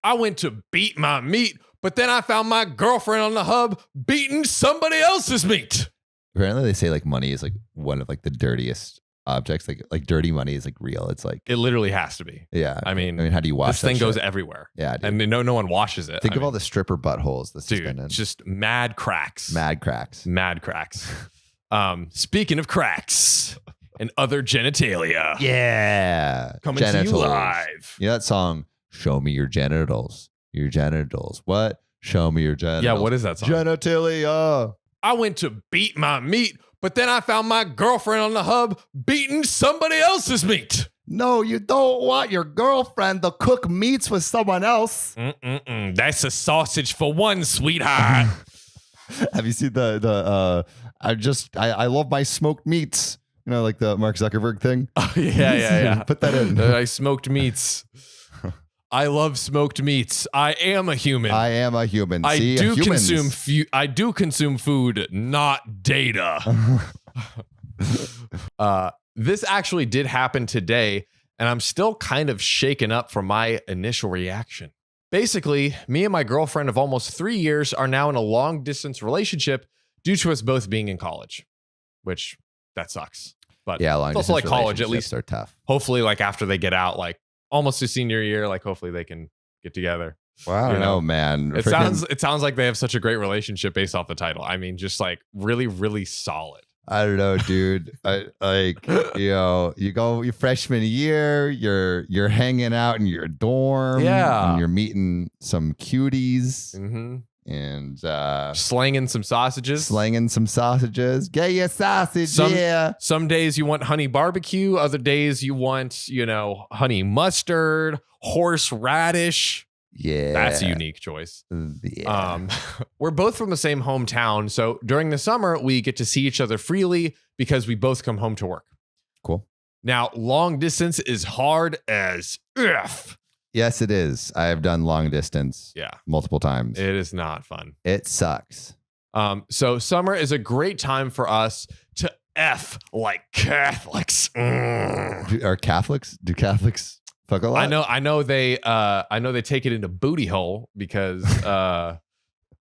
I went to beat my meat, but then I found my girlfriend on the hub beating somebody else's meat. Apparently they say like money is like one of like the dirtiest objects. Like dirty money is like real. It's like it literally has to be. Yeah. I mean, how do you wash this thing that goes shit? everywhere. Yeah, dude. And no one washes it. Think of all the stripper buttholes this has been in. Just mad cracks. Mad cracks. Mad cracks. Speaking of cracks and other genitalia. Yeah. Coming to you live. Yeah, that song, Show Me Your Genitals. Your genitals. What? Show me your genitals. Yeah, what is that song? Genitalia. I went to beat my meat, but then I found my girlfriend on the hub beating somebody else's meat. No, you don't want your girlfriend to cook meats with someone else. That's a sausage for one, sweetheart. Have you seen I love my smoked meats. You know, like the Mark Zuckerberg thing. Oh, yeah. Put that in. I smoked meats. I love smoked meats. I am a human. I am a human. I do consume food, not data. This actually did happen today, and I'm still kind of shaken up from my initial reaction. Basically, me and my girlfriend of almost 3 years are now in a long distance relationship due to us both being in college, which that sucks. But yeah, long it's also like college, at least are tough. Hopefully, like after they get out, like almost to senior year, like hopefully they can get together. Well, I don't know, man. It sounds like they have such a great relationship based off the title. I mean, just like really, really solid. I don't know, dude. You go your freshman year, you're hanging out in your dorm, and you're meeting some cuties, and slanging some sausages. Get your sausage, Some days you want honey barbecue, other days you want, honey mustard, horseradish. Yeah. That's a unique choice. Yeah. We're both from the same hometown, so during the summer, we get to see each other freely because we both come home to work. Cool. Now, long distance is hard as F. Yes, it is. I have done long distance multiple times. It is not fun. It sucks. So summer is a great time for us to F like Catholics. Do Catholics fuck a lot? I know they take it into booty hole because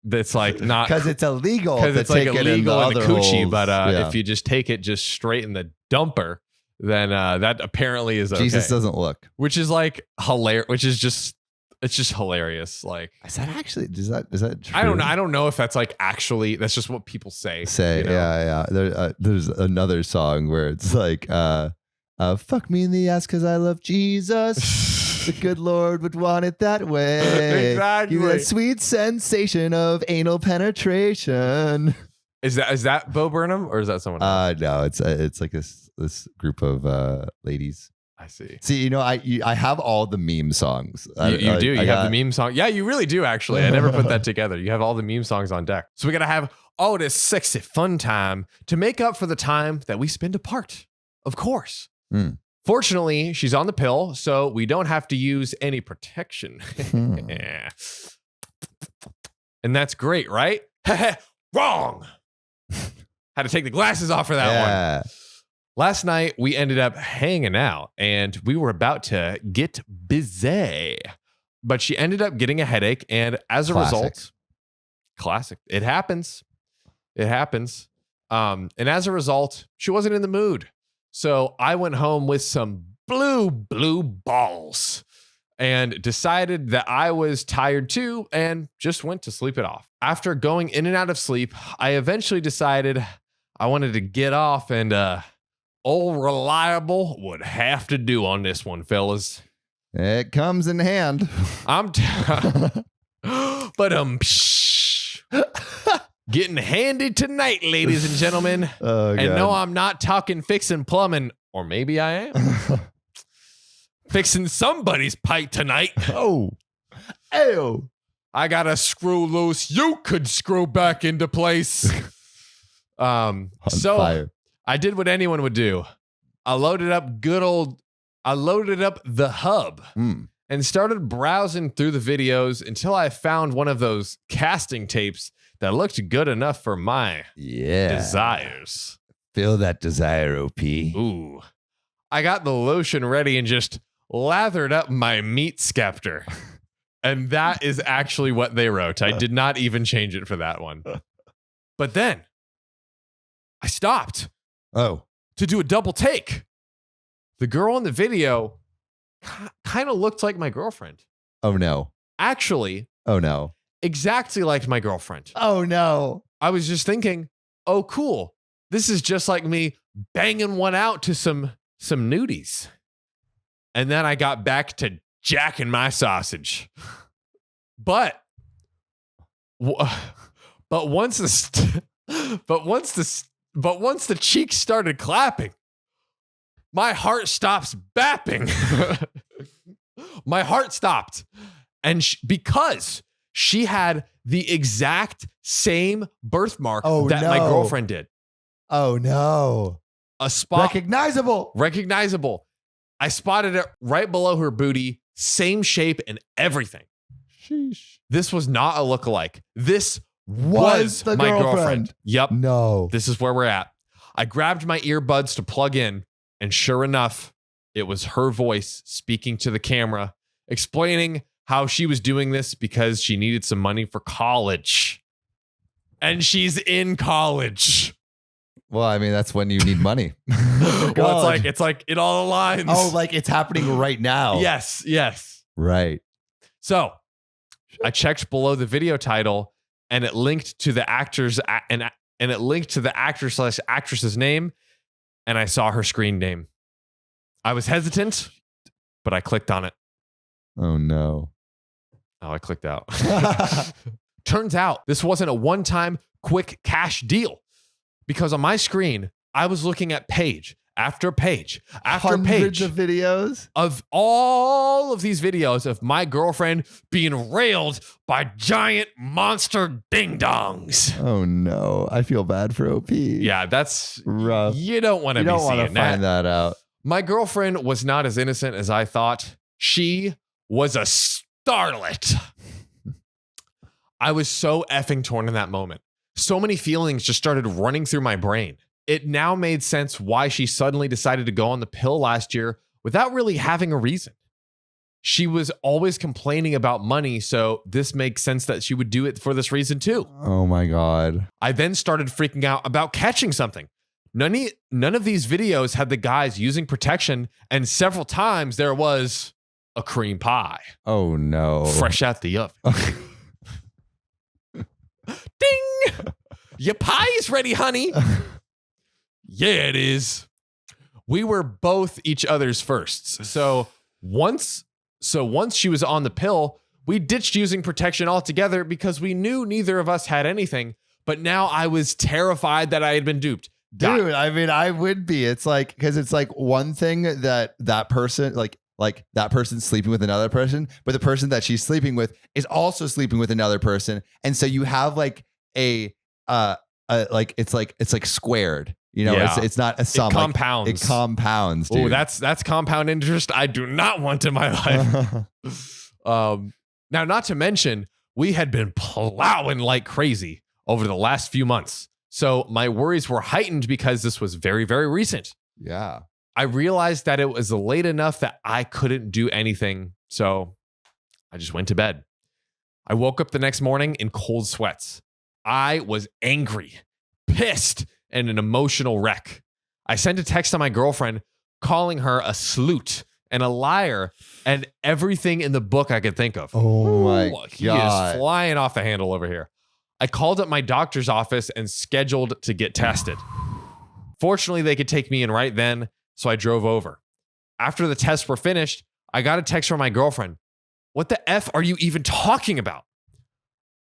that's like not because it's illegal. Because it's like illegal in the coochie, holes. But if you just take it just straight in the dumper, then that apparently is okay. Jesus doesn't look. Which is like hilarious. It's just hilarious. Like, is that actually? Is that true? I don't know. I don't know if that's like actually. That's just what people say. Yeah. There's another song where it's like, fuck me in the ass because I love Jesus. The good Lord would want it that way. Exactly. Give me that sweet sensation of anal penetration. Is that Bo Burnham or is that someone else? No, it's like this group of ladies. I see. See, I have all the meme songs. You do. You have the meme song. Yeah, you really do, actually. I never put that together. You have all the meme songs on deck. So we got to have all this sexy fun time to make up for the time that we spend apart. Of course. Fortunately, she's on the pill, so we don't have to use any protection. And that's great, right? Wrong. Had to take the glasses off for that one. Last night, we ended up hanging out and we were about to get busy, but she ended up getting a headache. And as a result, classic. It happens. And as a result, she wasn't in the mood. So I went home with some blue balls and decided that I was tired too and just went to sleep it off. After going in and out of sleep, I eventually decided I wanted to get off and, old reliable would have to do on this one, fellas. It comes in hand. Getting handy tonight, ladies and gentlemen. Oh, and no, I'm not talking fixing plumbing, or maybe I am. Fixing somebody's pipe tonight. Oh. I got a screw loose. You could screw back into place. Fire. I did what anyone would do. I loaded up the hub and started browsing through the videos until I found one of those casting tapes that looked good enough for my desires. Feel that desire, OP. Ooh. I got the lotion ready and just lathered up my meat scepter. And that is actually what they wrote. I did not even change it for that one. But then I stopped to do a double take. The girl in the video kind of looked like my girlfriend. Oh, no. Actually. Oh, no. Exactly like my girlfriend. Oh, no. I was just thinking, oh, cool. This is just like me banging one out to some nudies. And then I got back to jacking my sausage. But once the cheeks started clapping, my heart stops bapping. My heart stopped. And because she had the exact same birthmark that my girlfriend did. Oh, no. A spot. Recognizable. I spotted it right below her booty. Same shape and everything. Sheesh. This was not a lookalike. This was my girlfriend. Yep. No. This is where we're at. I grabbed my earbuds to plug in, and sure enough, it was her voice speaking to the camera, explaining how she was doing this because she needed some money for college. And she's in college. Well, I mean, that's when you need money. Well, it's like it all aligns. Oh, like it's happening right now. Yes. Right. So I checked below the video title, and it linked to the actor's and it linked to the actor/actress's name, and I saw her screen name. I was hesitant, but I clicked on it. Oh no. Oh, I clicked out. Turns out this wasn't a one-time quick cash deal, because on my screen, I was looking at page after page after Hundreds page of videos of all of these videos of my girlfriend being railed by giant monster ding-dongs. Oh no. I feel bad for OP. Yeah, that's rough. You don't want to be seeing that. You don't want to find that out. My girlfriend was not as innocent as I thought. She was a starlet. I was so effing torn in that moment. So many feelings just started running through my brain. It now made sense why she suddenly decided to go on the pill last year without really having a reason. She was always complaining about money, so this makes sense that she would do it for this reason too. Oh my God. I then started freaking out about catching something. None of these videos had the guys using protection, and several times there was a cream pie. Oh no. Fresh out the oven. Ding! Your pie is ready, honey. Yeah, it is. We were both each other's firsts. So once she was on the pill, we ditched using protection altogether because we knew neither of us had anything. But now I was terrified that I had been duped. Dude, I mean, I would be. It's like, because it's like one thing that person, like that person's sleeping with another person, but the person that she's sleeping with is also sleeping with another person. And so you have like it's like squared. You know, yeah. it's not a sum. It compounds. It compounds, dude. Oh, that's compound interest I do not want in my life. Now, not to mention, we had been plowing like crazy over the last few months. So my worries were heightened because this was very, very recent. Yeah. I realized that it was late enough that I couldn't do anything. So I just went to bed. I woke up the next morning in cold sweats. I was angry, pissed, and an emotional wreck. I sent a text to my girlfriend calling her a sleut and a liar and everything in the book I could think of. Oh my God. He is flying off the handle over here. I called up my doctor's office and scheduled to get tested. Fortunately, they could take me in right then, so I drove over. After the tests were finished, I got a text from my girlfriend. What the F are you even talking about?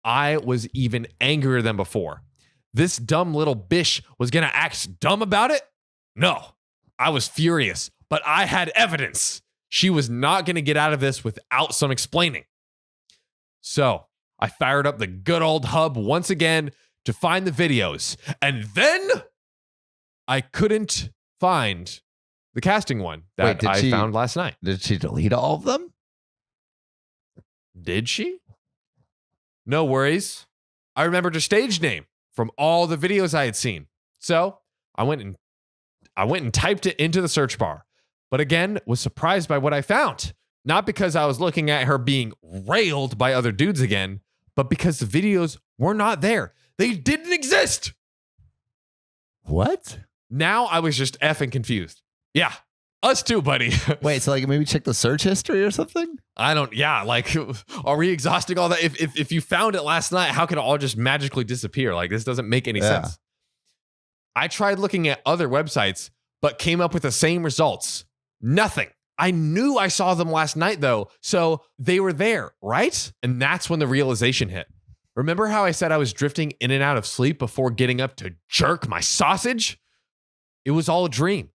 I was even angrier than before. This dumb little bitch was going to act dumb about it? No, I was furious, but I had evidence. She was not going to get out of this without some explaining. So I fired up the good old hub once again to find the videos. And then I couldn't find the casting one that I found last night. Did she delete all of them? Did she? No worries. I remembered her stage name from all the videos I had seen. So I went and typed it into the search bar, but again, was surprised by what I found. Not because I was looking at her being railed by other dudes again, but because the videos were not there. They didn't exist. What? Now I was just effing confused. Yeah. Us too, buddy. Wait, so like maybe check the search history or something? Like, are we exhausting all that? If you found it last night, how could it all just magically disappear? Like, this doesn't make any sense. I tried looking at other websites, but came up with the same results. Nothing. I knew I saw them last night, though, so they were there, right? And that's when the realization hit. Remember how I said I was drifting in and out of sleep before getting up to jerk my sausage? It was all a dream.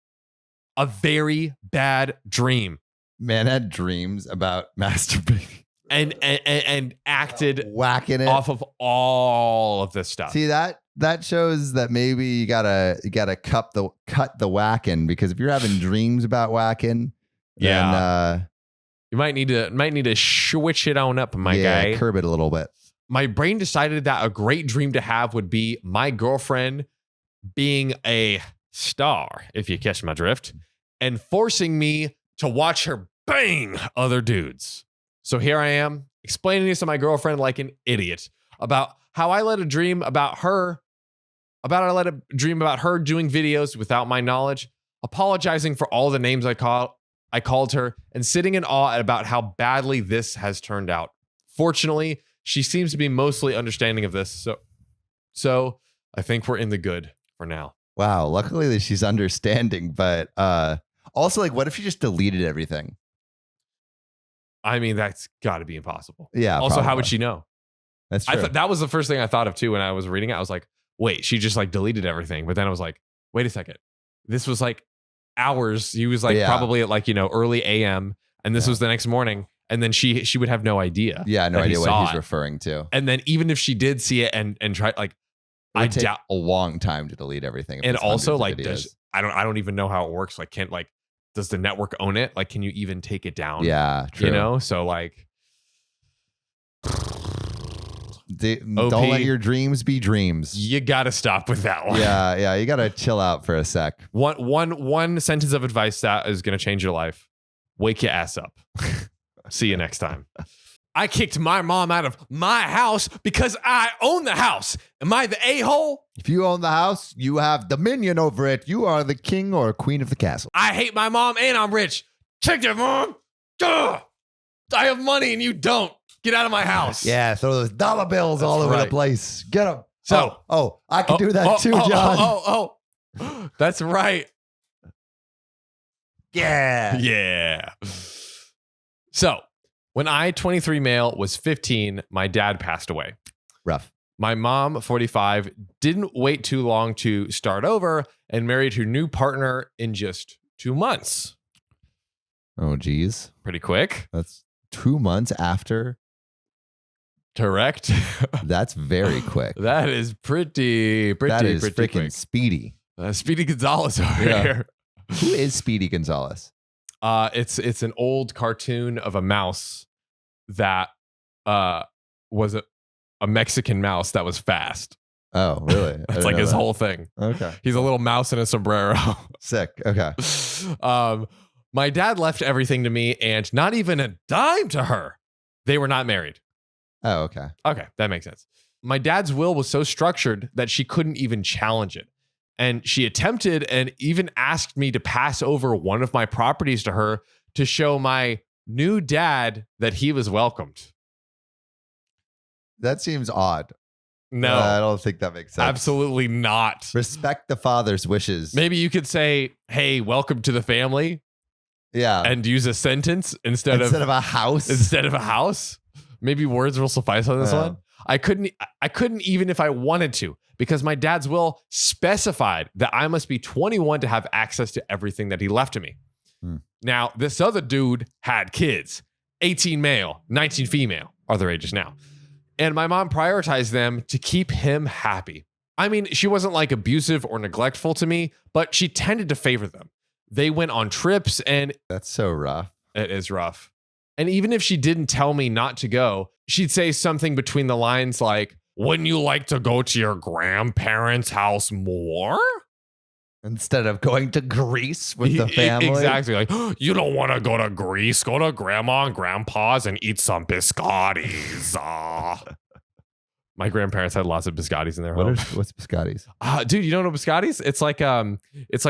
A very bad dream. Man had dreams about masturbating and acted whacking it off of all of this stuff. See, that shows that maybe you gotta cut the whacking, because if you're having dreams about whacking, then you might need to switch it on up, my guy. Curb it a little bit. My brain decided that a great dream to have would be my girlfriend being a star, if you catch my drift, and forcing me to watch her bang other dudes. So here I am explaining this to my girlfriend like an idiot about how I let a dream about her doing videos without my knowledge, apologizing for all the names I called her, and sitting in awe about how badly this has turned out. Fortunately, she seems to be mostly understanding of this, so I think we're in the good for now. Wow, luckily that she's understanding, but also, like, what if she just deleted everything? I mean, that's got to be impossible. Yeah. Also, probably. how would she know? That's true. That was the first thing I thought of too when I was reading it. I was like, wait, she just like deleted everything. But then I was like, wait a second. This was like hours. He was like probably at like, early AM. And this was the next morning. And then she would have no idea. Yeah, no idea what he's referring to. And then even if she did see it and try, like, I doubt a long time to delete everything. And also, like, I don't even know how it works. Like, does the network own it? Like, can you even take it down? Yeah, true. So like, don't let your dreams be dreams. You gotta stop with that one. Yeah, you gotta chill out for a sec. One sentence of advice that is gonna change your life: wake your ass up. See you next time. I kicked my mom out of my house because I own the house. Am I the a-hole? If you own the house, you have dominion over it. You are the king or queen of the castle. I hate my mom and I'm rich. Check it, mom. Ugh. I have money and you don't. Get out of my house. Yeah, throw those dollar bills all over the place. Get them. So, I can do that too, John. That's right. Yeah. Yeah. So, when I, 23 male, was 15, my dad passed away. Rough. My mom, 45, didn't wait too long to start over and married her new partner in just 2 months. Oh, geez. Pretty quick. That's 2 months after. Correct. That's very quick. That is pretty freaking quick. Speedy. Speedy Gonzalez over here. Who is Speedy Gonzalez? It's an old cartoon of a mouse that was a Mexican mouse that was fast. Oh, really? That's like his whole thing. Okay. He's a little mouse in a sombrero. Sick. Okay. My dad left everything to me and not even a dime to her. They were not married. Oh, okay. Okay, that makes sense. My dad's will was so structured that she couldn't even challenge it. And she attempted and even asked me to pass over one of my properties to her to show my new dad that he was welcomed. That seems odd. No. I don't think that makes sense. Absolutely not. Respect the father's wishes. Maybe you could say, hey, welcome to the family. Yeah. And use a sentence instead of a house. Instead of a house. Maybe words will suffice on this one. I couldn't even if I wanted to, because my dad's will specified that I must be 21 to have access to everything that he left to me. Now, this other dude had kids, 18 male, 19 female, are their ages now. And my mom prioritized them to keep him happy. I mean, she wasn't like abusive or neglectful to me, but she tended to favor them. They went on trips and... That's so rough. It is rough. And even if she didn't tell me not to go, she'd say something between the lines like, wouldn't you like to go to your grandparents' house more? Instead of going to Greece with the family. Exactly. Like, you don't want to go to Greece. Go to grandma and grandpa's and eat some biscottis. My grandparents had lots of biscottis in their home. What's biscottis? Dude, you don't know biscottis? It's like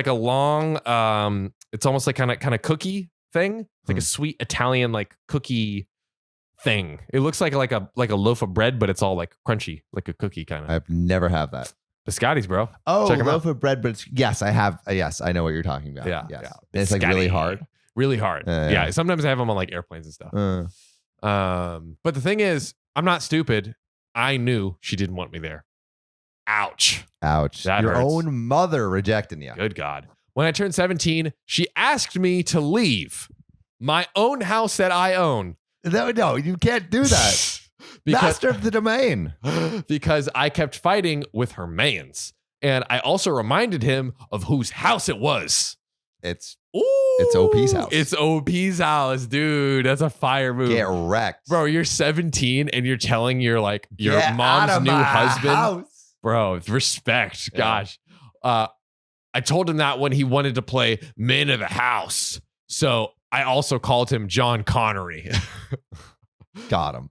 a long it's almost like kind of cookie thing. It's like a sweet Italian like cookie thing. It looks like a loaf of bread, but it's all like crunchy, like a cookie kind of. I've never had that. Biscottis, bro. Oh, loaf of bread, but it's, yes, I have. Yes, I know what you're talking about. Yeah, yes. yeah. And it's like really hard. Really hard. Yeah. Sometimes I have them on like airplanes and stuff. But the thing is, I'm not stupid. I knew she didn't want me there. Ouch. That Your hurts. own mother rejecting you. Good God. When I turned 17, she asked me to leave my own house that I own. No, you can't do that. Master of the domain. Because I kept fighting with her mans. And I also reminded him of whose house it was. It's OP's house. It's OP's house, dude. That's a fire move. Get wrecked. Bro, you're 17 and you're telling your Get mom's new husband. House. Bro, respect. Yeah. Gosh. I told him that when he wanted to play man of the house. So I also called him John Connery. Got him.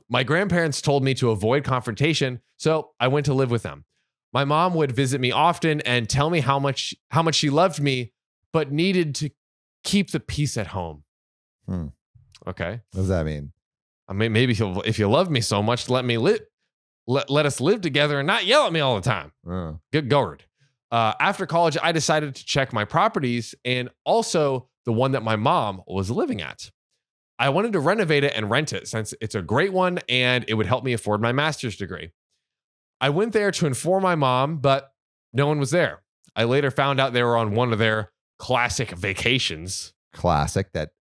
My grandparents told me to avoid confrontation, so I went to live with them. My mom would visit me often and tell me how much she loved me, but needed to keep the peace at home. Okay. What does that mean? I mean, maybe if you love me so much, let us live together and not yell at me all the time. Good God. After college, I decided to check my properties and also the one that my mom was living at. I wanted to renovate it and rent it since it's a great one and it would help me afford my master's degree. I went there to inform my mom, but no one was there. I later found out they were on one of their classic vacations. Classic that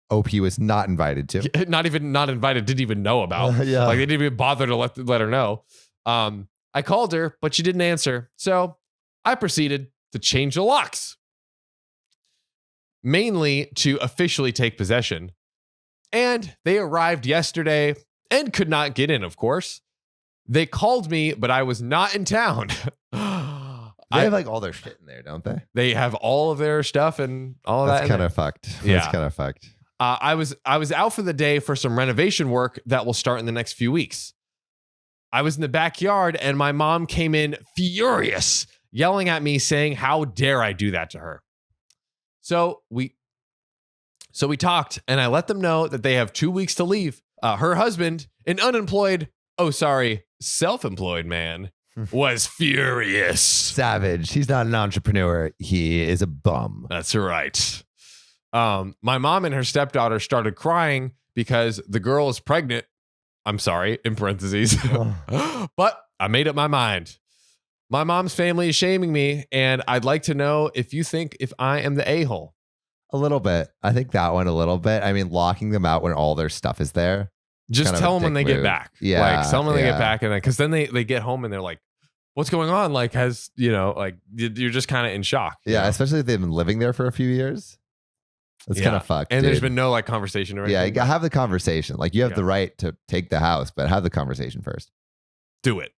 OP was not invited to. Not invited, didn't even know about. Yeah. Like they didn't even bother to let her know. I called her, but she didn't answer. So I proceeded to change the locks. Mainly to officially take possession. And they arrived yesterday and could not get in, of course. They called me, but I was not in town. They have like all their shit in there, don't they? They have all of their stuff and all of that. That's kind of fucked. Yeah. That's kind of fucked. I was out for the day for some renovation work that will start in the next few weeks. I was in the backyard and my mom came in furious, yelling at me saying, "How dare I do that to her?" So we talked and I let them know that they have 2 weeks to leave. Her husband, an self-employed man, was furious. Savage. He's not an entrepreneur. He is a bum. That's right. My mom and her stepdaughter started crying because the girl is pregnant. I'm sorry, in parentheses. But I made up my mind. My mom's family is shaming me, and I'd like to know if you think if I am the a-hole. A little bit. I think that one a little bit. I mean, locking them out when all their stuff is there. Just tell them when they get back. Yeah. Like, tell them when they get back. And because then they get home and they're like, what's going on? Like, you're just kind of in shock. Yeah. Especially if they've been living there for a few years. That's kind of fucked. And there's been no like conversation or anything. Yeah. You gotta have the conversation. Like, you have the right to take the house, but have the conversation first. Do it.